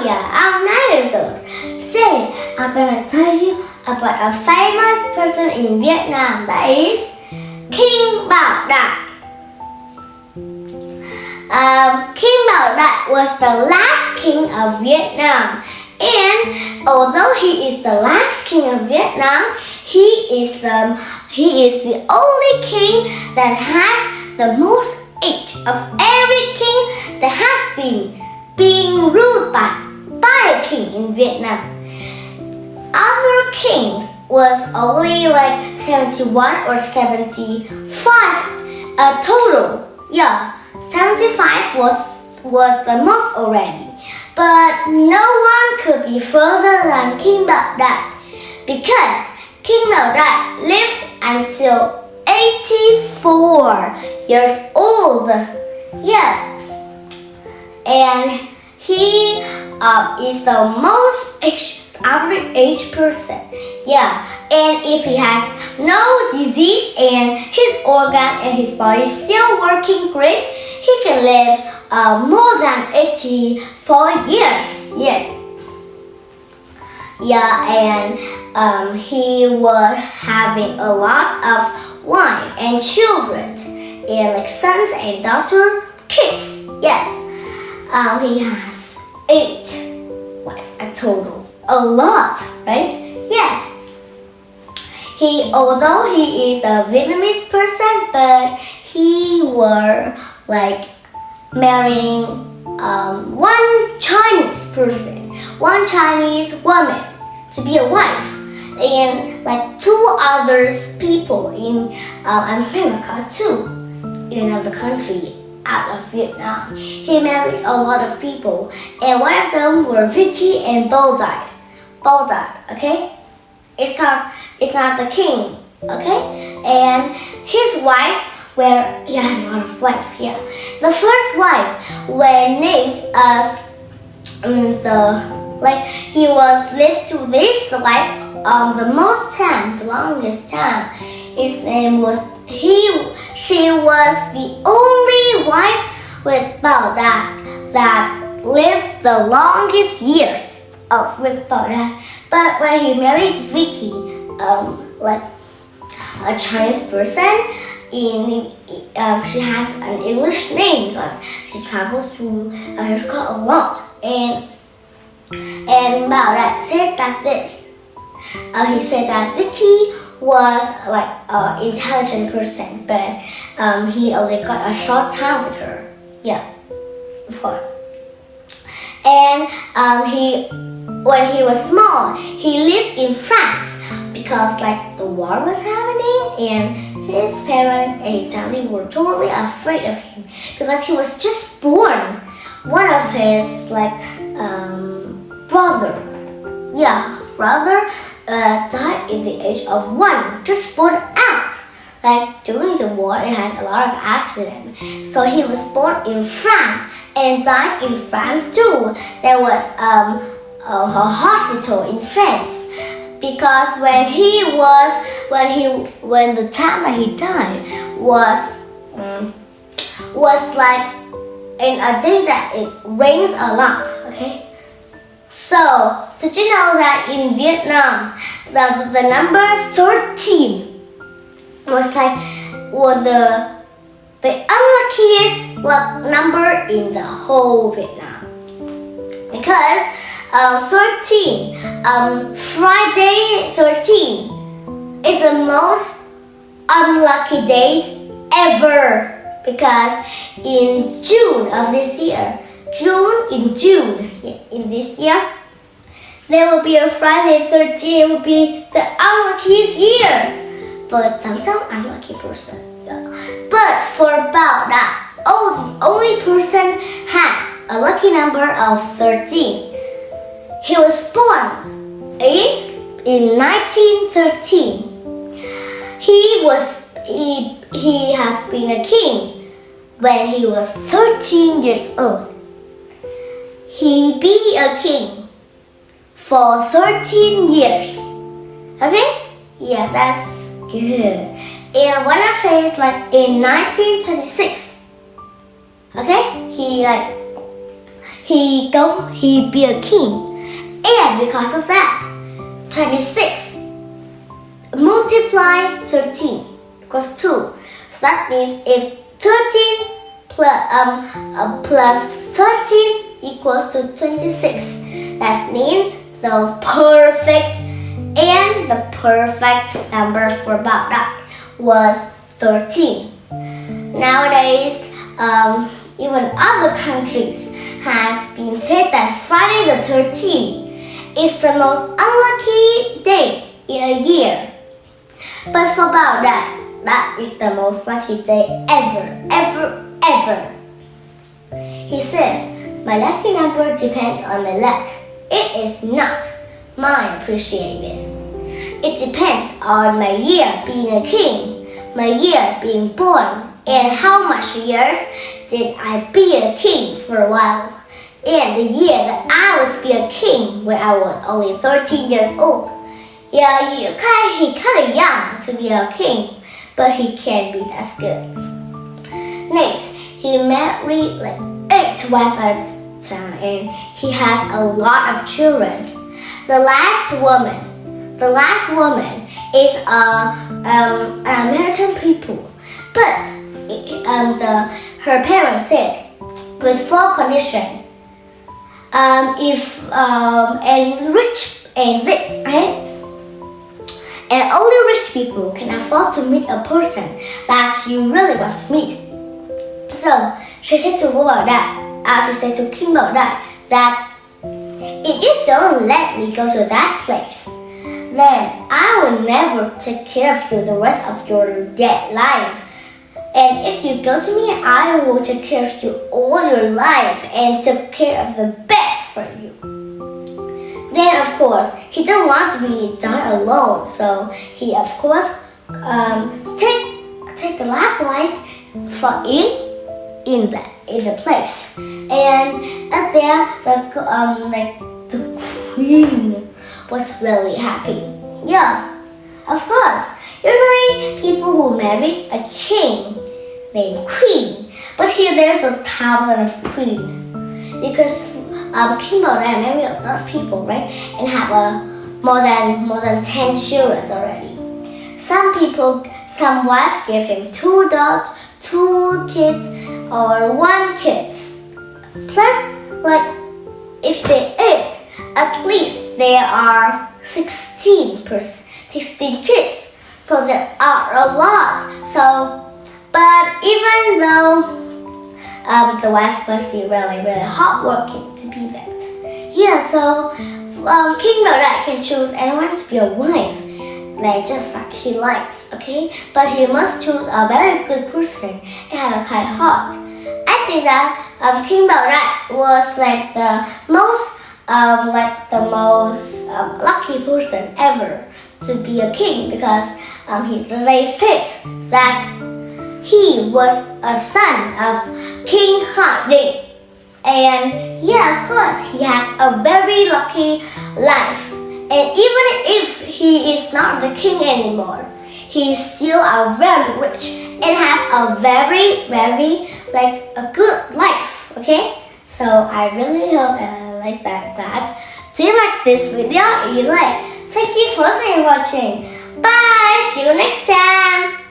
yeah, I'm 9 years old. Today, I'm gonna tell you about a famous person in Vietnam, that is King Bảo Đại. King Bảo Đại was the last king of Vietnam, and although he is the last king of Vietnam, he is the only king that has the most age of every king that has been being ruled by a king in Vietnam. Other kings was only like 71 or 75 total. Yeah, 75 was the most already. But no one could be further than King Bảo Đại, because King Bảo Đại lived until 84 years old. Yes, and he is the most average age person. Yeah, and if he has no disease and his organ and his body is still working great, he can live more than 84 years. Yes. Yeah, and he was having a lot of wife and children, and like sons and daughter, kids. Yes. He has 8 wives a total. A lot, right? Yes. Although he is a Vietnamese person, but he were like marrying one Chinese person, one Chinese woman to be a wife, and like 2 other people in America too, in another country out of Vietnam. He married a lot of people, and one of them were Vicky and Bảo Đại. Okay? It's not the king, okay? And his wife, he has a lot of wives, yeah. The first wife were named as he was lived to this wife the longest time. His name was she was the only wife with Bảo Đại that lived the longest years with Bảo Đại. But when he married Vicky, like a Chinese person, she has an English name because she travels to America a lot. And Bảo Đại said that he said that Vicky was like an intelligent person, but he only got a short time with her. Yeah, before. And when he was small, he lived in France because like the war was happening, and his parents and his family were totally afraid of him because he was just born. One of his brother died in the age of 1, just born out. Like during the war, it had a lot of accidents. So he was born in France and died in France too. There was a hospital in France, because when the time that he died was like in a day that it rains a lot. Okay. So, did you know that in Vietnam, the number 13 was the unluckiest number in the whole Vietnam? Because 13, Friday 13 is the most unlucky days ever, because in June of this year, in this year, there will be a Friday 13. It will be the unluckiest year, but sometimes unlucky person. Yeah. But for Bảo Đại, the only person has a lucky number of 13. He was born in 1913. He has been a king when he was 13 years old. He be a king for 13 years. Okay? Yeah, that's good. And one of his in 1926. Okay? he be a king. And because of that, 26 multiply 13 equals 2. So that means if 13 plus 13 equals to 26, that means the perfect number for Baghdad was 13. Nowadays, even other countries has been said that Friday the 13th is the most unlucky day in a year. But for Baghdad, that is the most lucky day ever. He says, my lucky number depends on my luck. It is not mine appreciated. It depends on my year being a king, my year being born, and how much years did I be a king for a while, and the year that I was be a king when I was only 13 years old. Yeah, he kind of young to be a king, but he can be that good. Next, he married like 8 wives at a time, and he has a lot of children. The last woman is an American people, but her parents said with 4 conditions. And rich and this, right? And only rich people can afford to meet a person that you really want to meet. So she said to King Baghdad that if you don't let me go to that place, then I will never take care of you the rest of your dead life. And if you go to me, I will take care of you all your life and take care of the best for you. Then, of course, he don't want to be die alone, so he, of course, take the last wife for in the place. And up there, the queen was really happy. Yeah, of course. Usually, people who married a king named queen, but here there's a thousand of queen because King Baghdad married a lot of people, right? And have more than 10 children already. Some wife gave him 2 dogs, 2 kids, or 1 kids. Plus, like if they ate, at least there are 16 kids. So there are a lot. But even though the wife must be really, really hardworking to be that. Yeah, so King Baghdad can choose anyone to be a wife, just like he likes, okay? But he must choose a very good person and have a kind heart. I think that King Baghdad was like the most lucky person ever to be a king because they said that he was a son of King Harding. And yeah, of course, he has a very lucky life. And even if he is not the king anymore, he is still very rich and have a very, very a good life. Okay? So I really hope like that. Do you like this video? If you like, thank you for watching. Bye! See you next time!